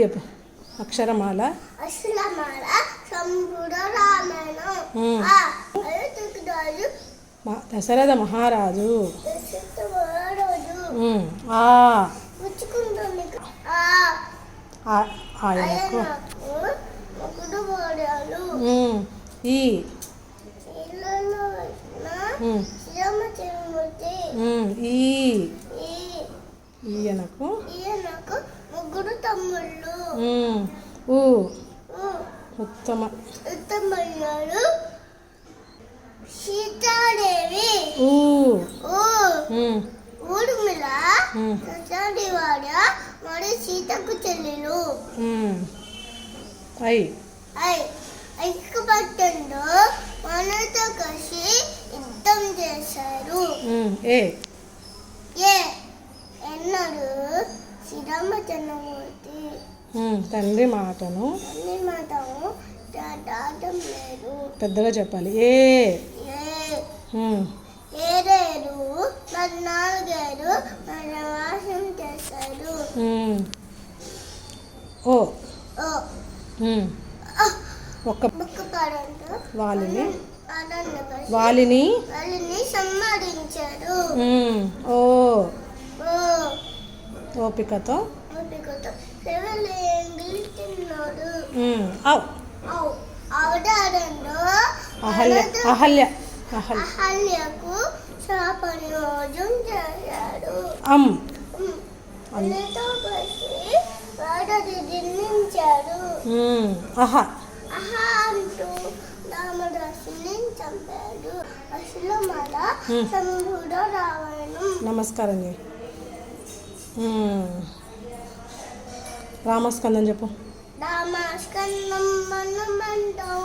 చెప్పు. అక్షరమాల దశరథ మహారాజు ఆయనకు ఈయనకు ముగ్గురు తమ్ముళ్ళు ఉత్తమయ్యారు. సీతాదేవి ఊర్మిళ సత్యవాడ మరియు సీతకు చెల్లెలు. ఐక్యపట్టణంలో మనతో కలిసి యుద్ధం చేశారు. ఎన్నడూ శ్రీరామచంద్రమూర్తి తండ్రి మాటను దాటం లేదు. పెద్దగా చెప్పాలి. ఏడేడు 14 వనవాసం చేశారు. వాలిని సంహరించారు. ఓపికతో అహల్యకు శాపనియోజం చేశాడు. నిర్మించాడు. అంటూ రామదాసుని చంపాడు. అసలమాల శంభుడ రావణం. నమస్కారం. రామస్కందం చెప్పు. రామస్కందం మనమంటాం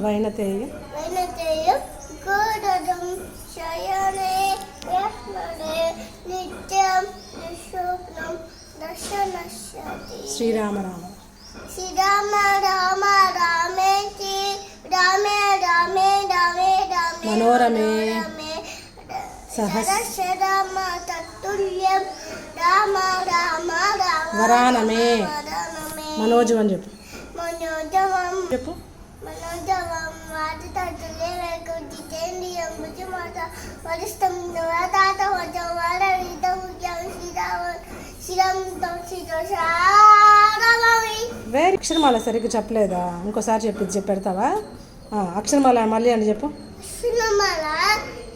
వైనతేయం గోడదం శయనే యస్మనే నిత్యం నిశోక్నం దర్శనశ్యతి. శ్రీరామ రామ రామేతి రామే రామే రామే రామే మనోరమే సహస్రనామ తత్తుల్యం రామ రామ వరానమే మనోజం అని చెప్పు. మనోజవం చెప్పు. మనోజవం వాటితోనే జితేంద్రియం భుజమాత వరిష్టం తాత వజం వాడవితం వేరే అక్షరమాల సరిగ్గా చెప్పలేదా? ఇంకోసారి చెప్పి పెడతావా? అక్షరమాల మళ్ళీ అని చెప్పు. అక్షరమాల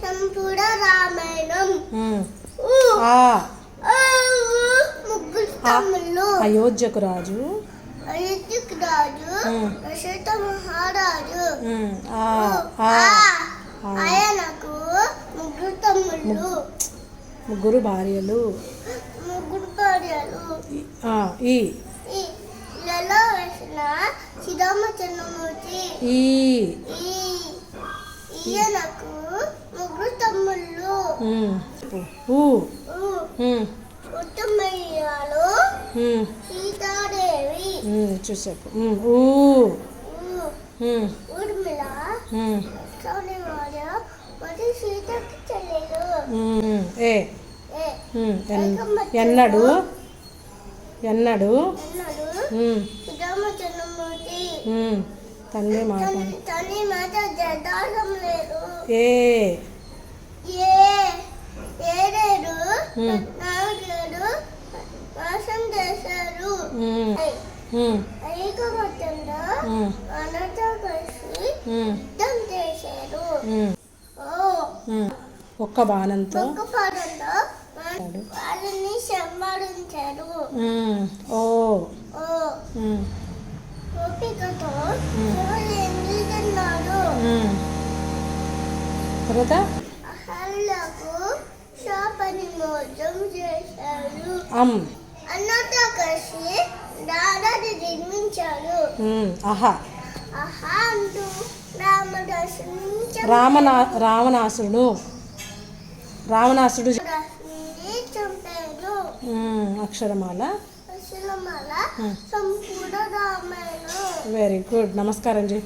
సంపూర్ణ రామాయణం. ముగ్గురు తమ్ముళ్ళు. అయోధ్యకు రాజు దశరథ మహారాజు. ఆయనకు ముగ్గురు తమ్ముళ్ళు, ముగ్గురు భార్యలు. ఇళ్ళలో వేసిన శ్రీరామచంద్రమూర్తి. ఈయనకు ముగ్గురు తమ్ముళ్ళు. ఉత్తమయ్యాలు సీతాదేవి చూసాపు. ఊర్మిళ మరియు సీతకు చెల్లెలు. ఎన్నడు శ్రీరామచంద్రమూర్తి తండ్రి మాట జడాసం లేదు. ఏడేడు 14 వాసం చేశారు. ఐకమత్యంలో మనతో కలిసి యుద్ధం చేశారు. ఒక్క బాణంతో వాళ్ళని సంహరించారు. ఓపికతో తిన్నాడు. అహల్యకు శాపనిమోచం చేశాడు. అన్నతో కలిసి దాదాది నిర్మించాడు. అంటూ రావణాసుడు చంపాడు. అక్షరమాల సంపూర్ణ రామాయణం. Very good. నమస్కారం జీ.